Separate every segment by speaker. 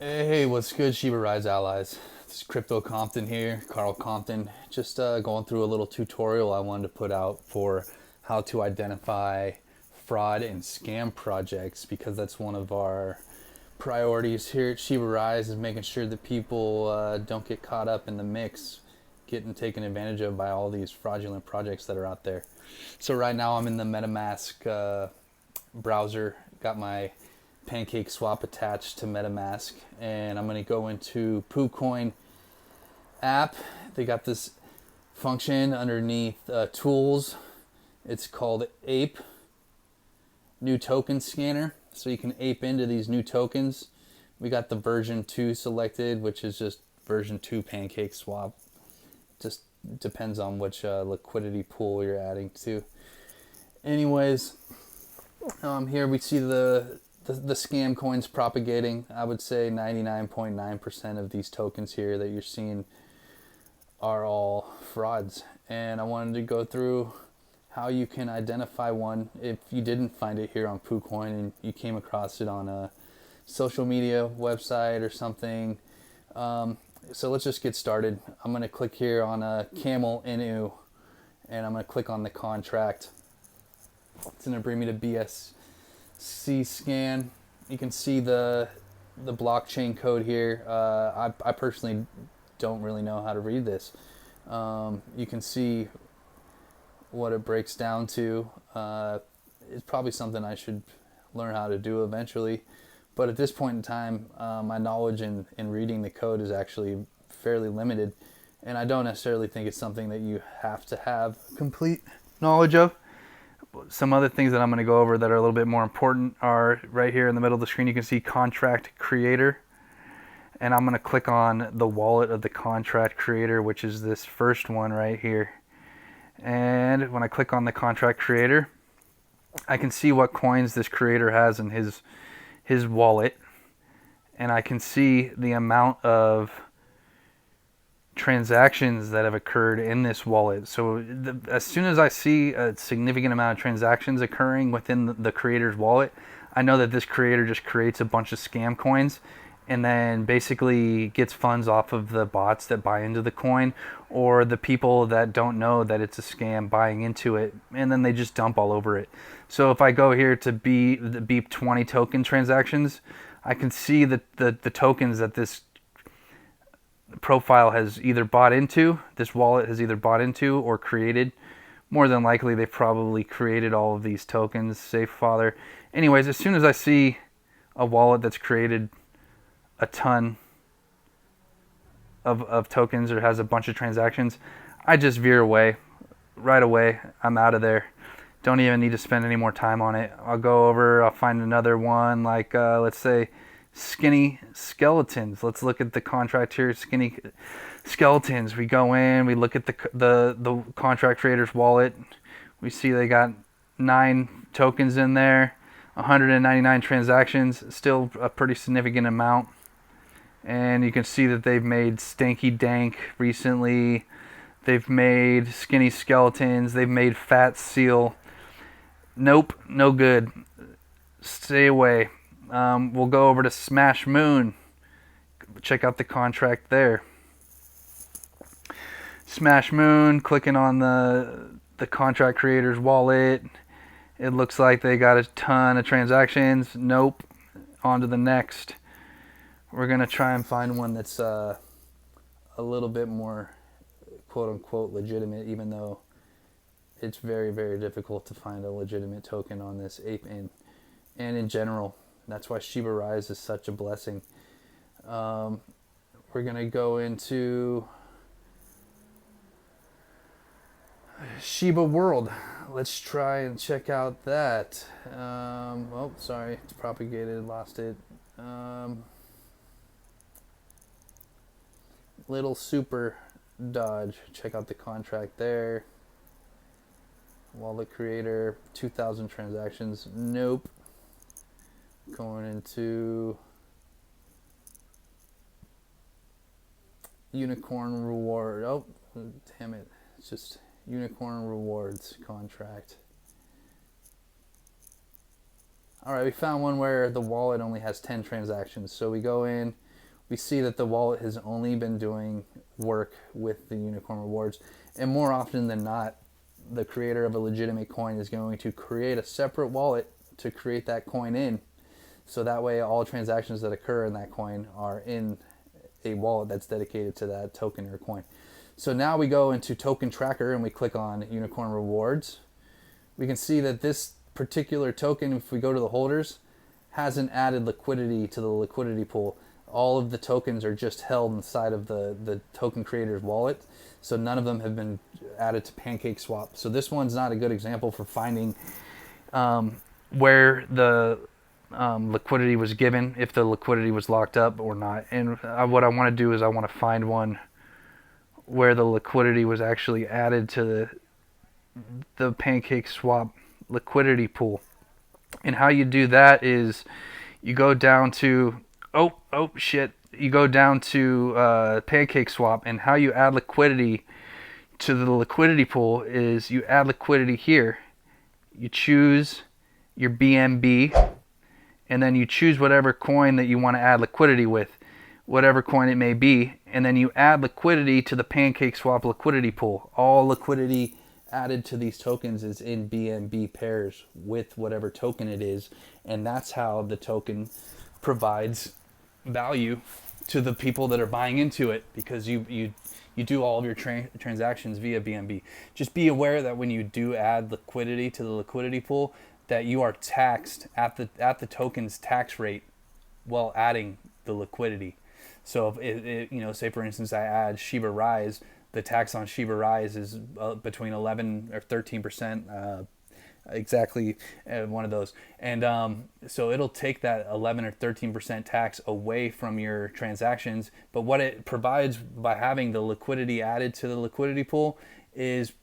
Speaker 1: Hey, what's good, Shiba Rise allies? This is Crypto Compton here, Carl Compton. Just going through a little tutorial I wanted to put out for how to identify fraud and scam projects, because that's one of our priorities here at Shiba Rise, is making sure that people don't get caught up in the mix, getting taken advantage of by all these fraudulent projects that are out there. So right now I'm in the MetaMask browser, got my pancakeswap attached to MetaMask, and I'm going to go into Poocoin app. They got this function underneath tools. It's called Ape New Token Scanner. So you can ape into these new tokens. We got the version 2 selected, which is just version 2 pancakeswap. Just depends on which liquidity pool you're adding to. Anyways, here we see the scam coins propagating. I would say 99.9% of these tokens here that you're seeing are all frauds. And I wanted to go through how you can identify one if you didn't find it here on Poocoin and you came across it on a social media website or something. So let's just get started. I'm going to click here on a Camel Inu, and I'm going to click on the contract. It's going to bring me to BSCScan. You can see the blockchain code here. I personally don't really know how to read this. You can see what it breaks down to. It's probably something I should learn how to do eventually. But at this point in time, my knowledge in reading the code is actually fairly limited. And I don't necessarily think it's something that you have to have complete knowledge of. Some other things that I'm going to go over that are a little bit more important are right here in the middle of the screen. You can see contract creator, and I'm going to click on the wallet of the contract creator, which is this first one right here. And when I click on the contract creator, I can see what coins this creator has in his wallet, and I can see the amount of transactions that have occurred in this wallet. So as soon as I see a significant amount of transactions occurring within the creator's wallet, I know that this creator just creates a bunch of scam coins and then basically gets funds off of the bots that buy into the coin, or the people that don't know that it's a scam buying into it, and then they just dump all over it. So if I go here to the Beep 20 token transactions, I can see that the tokens that this profile has either bought into, this wallet has either bought into or created. More than likely, they've probably created all of these tokens, Safe Father. Anyways, as soon as I see a wallet that's created a ton of tokens or has a bunch of transactions, I just veer away. Right away, I'm out of there. Don't even need to spend any more time on it. I'll go over, I'll find another one, like let's say Skinny Skeletons. Let's look at the contract here, Skinny Skeletons. We go in, we look at the contract creator's wallet. We see they got 9 tokens in there, 199 transactions, still a pretty significant amount. And you can see that they've made Stanky Dank recently. They've made Skinny Skeletons. They've made Fat Seal. Nope, no good. Stay away. We'll go over to Smash Moon. Check out the contract there. Smash Moon, clicking on the contract creator's wallet. It looks like they got a ton of transactions. Nope. On to the next. We're going to try and find one that's a little bit more quote-unquote legitimate, even though it's very, very difficult to find a legitimate token on this ape and in general. That's why Shiba Rise is such a blessing. We're going to go into Shiba World. Let's try and check out that. Oh, sorry, it's propagated, lost it. Little Super Dodge. Check out the contract there. Wallet creator, 2,000 transactions. Nope. Going into Unicorn Reward. Oh, damn it. It's just Unicorn Rewards contract. All right, we found one where the wallet only has 10 transactions. So we go in, we see that the wallet has only been doing work with the unicorn rewards. And more often than not, the creator of a legitimate coin is going to create a separate wallet to create that coin in. So that way all transactions that occur in that coin are in a wallet that's dedicated to that token or coin. So now we go into token tracker and we click on unicorn rewards. We can see that this particular token, if we go to the holders, hasn't added liquidity to the liquidity pool. All of the tokens are just held inside of the token creator's wallet. So none of them have been added to pancakeswap. So this one's not a good example for finding where the liquidity was given, if the liquidity was locked up or not. And what I want to do is I want to find one where the liquidity was actually added to the pancakeswap liquidity pool. And how you do that is you go down to you go down to pancakeswap, and how you add liquidity to the liquidity pool is you add liquidity here. You choose your BNB, and then you choose whatever coin that you want to add liquidity with, whatever coin it may be, and then you add liquidity to the pancakeswap liquidity pool. All liquidity added to these tokens is in BNB pairs with whatever token it is, and that's how the token provides value to the people that are buying into it, because you do all of your transactions via BNB. Just be aware that when you do add liquidity to the liquidity pool, that you are taxed at the token's tax rate while adding the liquidity. So if say for instance I add Shiba Rise, the tax on Shiba Rise is between 11 or 13%, exactly one of those. And so it'll take that 11 or 13% tax away from your transactions. But what it provides by having the liquidity added to the liquidity pool is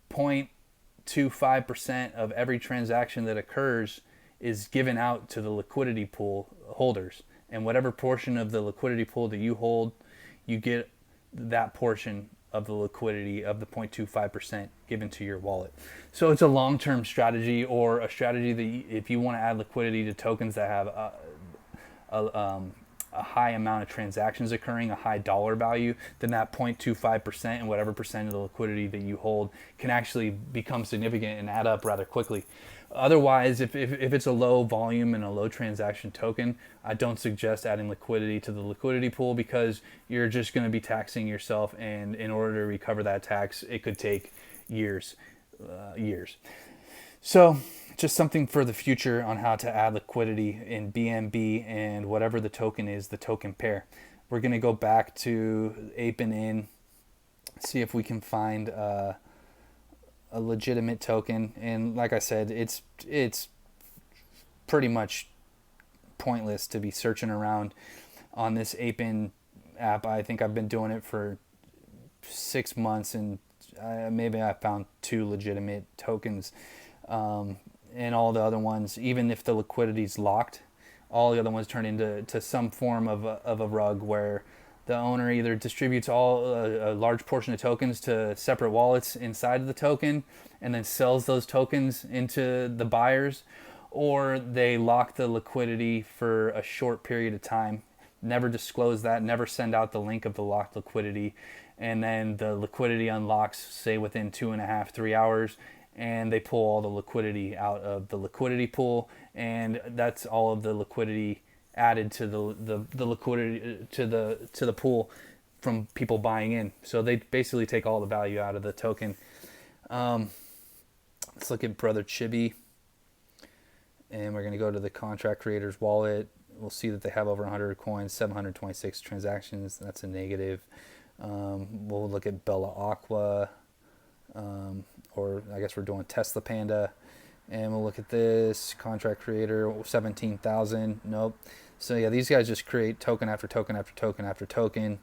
Speaker 1: 0.25% of every transaction that occurs is given out to the liquidity pool holders. And whatever portion of the liquidity pool that you hold, you get that portion of the liquidity of the 0.25% given to your wallet. So it's a long-term strategy, or a strategy that if you want to add liquidity to tokens that have a high amount of transactions occurring, a high dollar value, then that 0.25% and whatever percent of the liquidity that you hold can actually become significant and add up rather quickly. Otherwise, if it's a low volume and a low transaction token, I don't suggest adding liquidity to the liquidity pool, because you're just going to be taxing yourself, and in order to recover that tax, it could take years. So just something for the future on how to add liquidity in BNB and whatever the token is, the token pair. We're going to go back to Apin In, see if we can find a legitimate token. And like I said, it's pretty much pointless to be searching around on this Apin app. I think I've been doing it for 6 months, and maybe I found 2 legitimate tokens. And all the other ones, even if the liquidity's locked, all the other ones turn into some form of a rug, where the owner either distributes a large portion of tokens to separate wallets inside of the token and then sells those tokens into the buyers, or they lock the liquidity for a short period of time, never disclose that, never send out the link of the locked liquidity, and then the liquidity unlocks, say within 2.5, 3 hours, and they pull all the liquidity out of the liquidity pool, and that's all of the liquidity added to the liquidity to the pool from people buying in. So they basically take all the value out of the token. Let's look at Brother Chibi, and we're going to go to the contract creator's wallet. We'll see that they have over 100 coins, 726 transactions. That's a negative. We'll look at Bella Aqua, or I guess we're doing Tesla Panda, and we'll look at this contract creator, 17,000. Nope. So yeah, these guys just create token after token after token after token,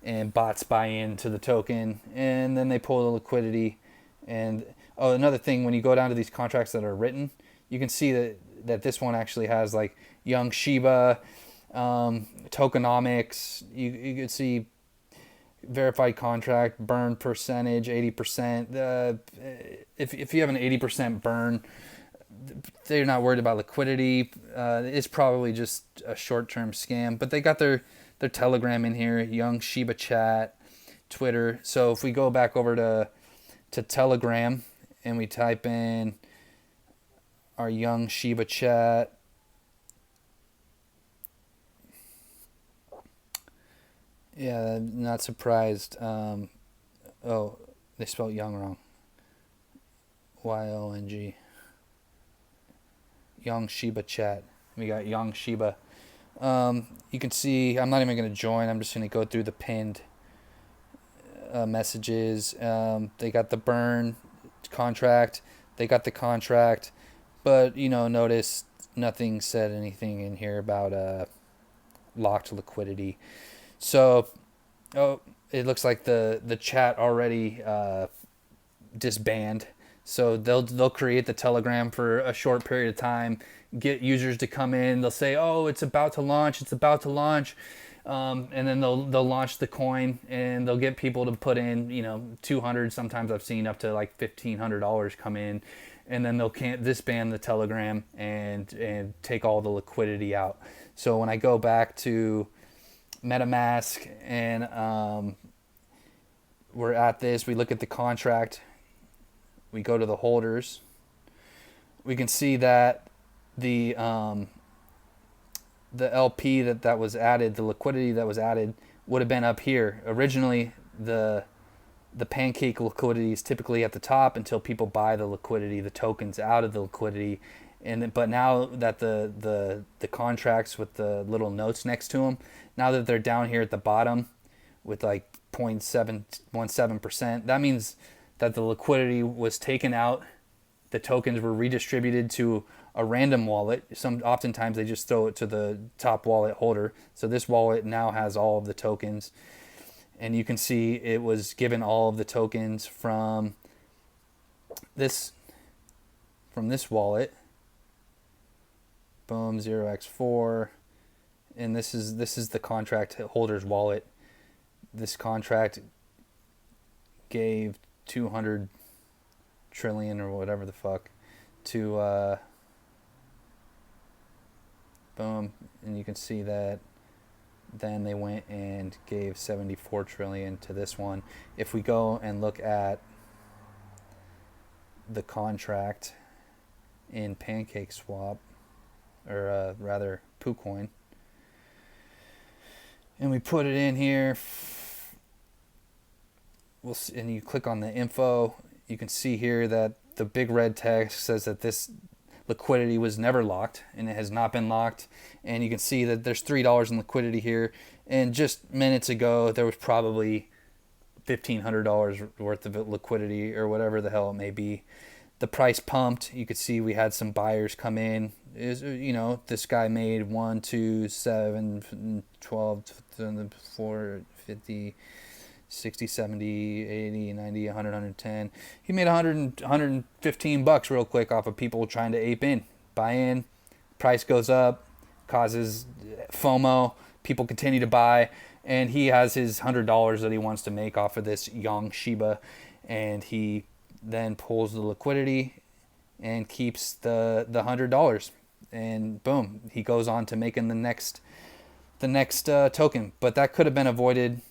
Speaker 1: and bots buy into the token, and then they pull the liquidity. And another thing, when you go down to these contracts that are written, you can see that this one actually has like Young Shiba, tokenomics. You can see verified contract, burn percentage, 80%. If you have an 80% burn, they're not worried about liquidity. It's probably just a short-term scam. But they got their Telegram in here, Young Shiba Chat, Twitter. So if we go back over to Telegram and we type in our Young Shiba Chat, yeah, not surprised. Oh, they spelled Young wrong. Yong. Young Shiba Chat. We got Young Shiba. You can see, I'm not even going to join. I'm just going to go through the pinned messages. They got the burn contract. They got the contract. But, notice nothing said anything in here about locked liquidity. So, it looks like the chat already disbanded. So they'll create the Telegram for a short period of time, get users to come in. They'll say, "Oh, it's about to launch. It's about to launch," and then they'll launch the coin and they'll get people to put in, $200. Sometimes I've seen up to like $1,500 come in, and then they'll can't disband the Telegram and take all the liquidity out. So when I go back to MetaMask and we're at this, we look at the contract. We go to the holders. We can see that the LP that was added, the liquidity that was added, would have been up here. Originally, the pancake liquidity is typically at the top until people buy the liquidity, the tokens out of the liquidity, but now that the contracts with the little notes next to them, now that they're down here at the bottom with like 0.717%, that means that the liquidity was taken out, the tokens were redistributed to a random wallet. Oftentimes they just throw it to the top wallet holder. So this wallet now has all of the tokens, and you can see it was given all of the tokens from this wallet. Boom, 0x4, and this is the contract holder's wallet. This contract gave 200 trillion or whatever the fuck to boom, and you can see that then they went and gave 74 trillion to this one. If we go and look at the contract in pancakeswap, or rather Poocoin, and we put it in here, and you click on the info, you can see here that the big red text says that this liquidity was never locked, and it has not been locked. And you can see that there's $3 in liquidity here, and just minutes ago there was probably $1,500 worth of liquidity, or whatever the hell it may be. The price pumped. You could see we had some buyers come in. This guy made 1, 2, 7, 12, 4, 50, 60, 70, 80, 90, 100, 110. He made 115 bucks real quick off of people trying to ape in, buy in. Price goes up, causes FOMO. People continue to buy, and he has his $100 that he wants to make off of this Young Shiba, and he then pulls the liquidity and keeps the $100, and boom, he goes on to making the next token. But that could have been avoided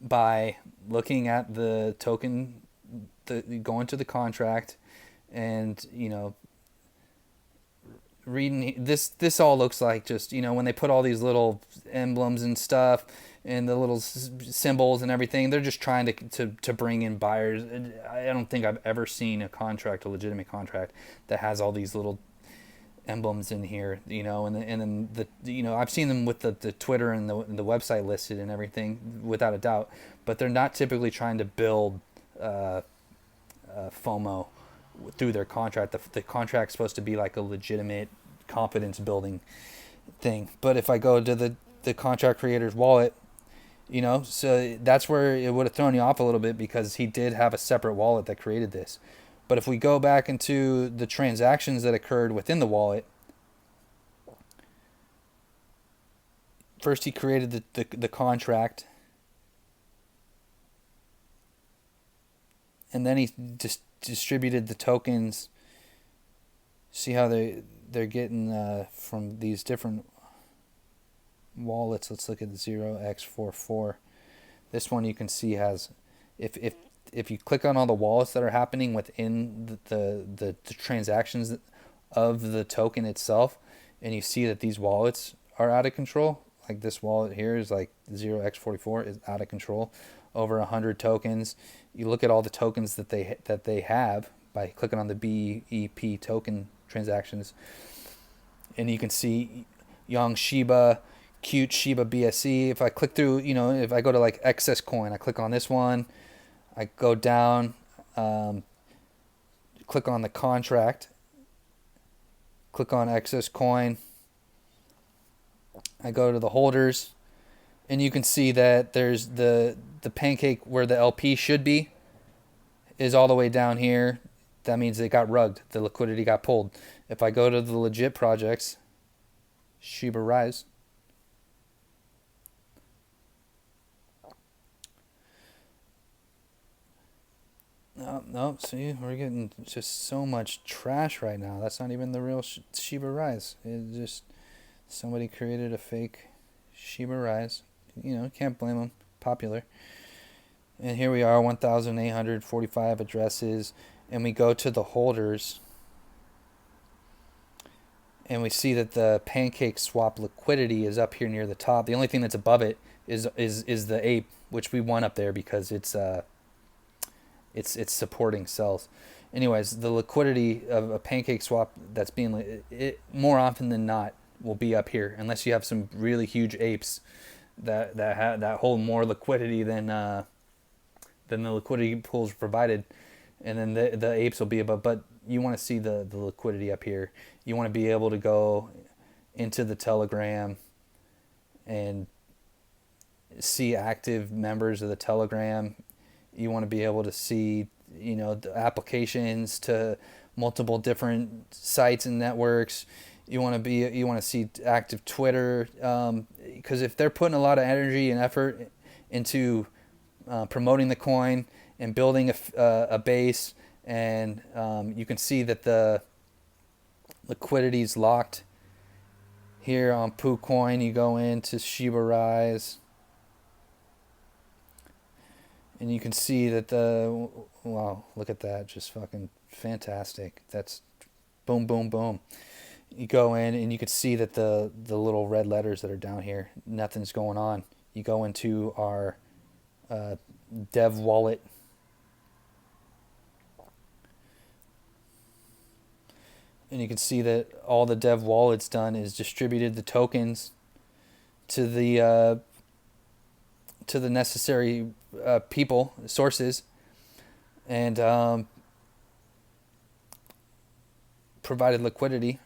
Speaker 1: by looking at the token, going to the contract, and reading this all looks like just when they put all these little emblems and stuff and the little symbols and everything, they're just trying to bring in buyers. I don't think I've ever seen a legitimate contract that has all these little emblems in here, and then I've seen them with the Twitter and the website listed and everything, without a doubt, but they're not typically trying to build FOMO through their contract. The contract's supposed to be like a legitimate confidence building thing. But if I go to the contract creator's wallet, so that's where it would have thrown you off a little bit, because he did have a separate wallet that created this. But if we go back into the transactions that occurred within the wallet, first he created the contract, and then he just distributed the tokens See how they're getting from these different wallets. Let's look at 0x44. This one you can see has, if you click on all the wallets that are happening within the transactions of the token itself, and you see that these wallets are out of control, like this wallet here is like 0x44 is out of control, over 100 tokens. You look at all the tokens that they have by clicking on the BEP token transactions, and you can see Young Shiba, Cute Shiba BSC. If I click through, if I go to like excess coin, I click on this one, I go down, click on the contract, click on excess coin, I go to the holders, and you can see that there's the pancake where the LP should be is all the way down here. That means it got rugged. The liquidity got pulled. If I go to the legit projects, Shiba Rise, no, see, we're getting just so much trash right now. That's not even the real Shiba Rise. It just, somebody created a fake Shiba Rise. Can't blame them. Popular. And here we are, 1,845 addresses. And we go to the holders. And we see that the pancakeswap liquidity is up here near the top. The only thing that's above it is the ape, which we want up there because it's supporting cells. Anyways, the liquidity of a pancakeswap that's being more often than not will be up here, unless you have some really huge apes that hold more liquidity than the liquidity pools provided, and then the apes will be above. But you want to see the liquidity up here. You want to be able to go into the Telegram and see active members of the Telegram. You want to be able to see, the applications to multiple different sites and networks. You want to see active Twitter, because if they're putting a lot of energy and effort into promoting the coin and building a base, and you can see that the liquidity is locked here on Poocoin. You go into Shiba Rise, and you can see that wow, look at that, just fucking fantastic. That's boom, boom, boom. You go in and you can see that the little red letters that are down here, nothing's going on. You go into our dev wallet, and you can see that all the dev wallet's done is distributed the tokens to the necessary people, sources, and provided liquidity.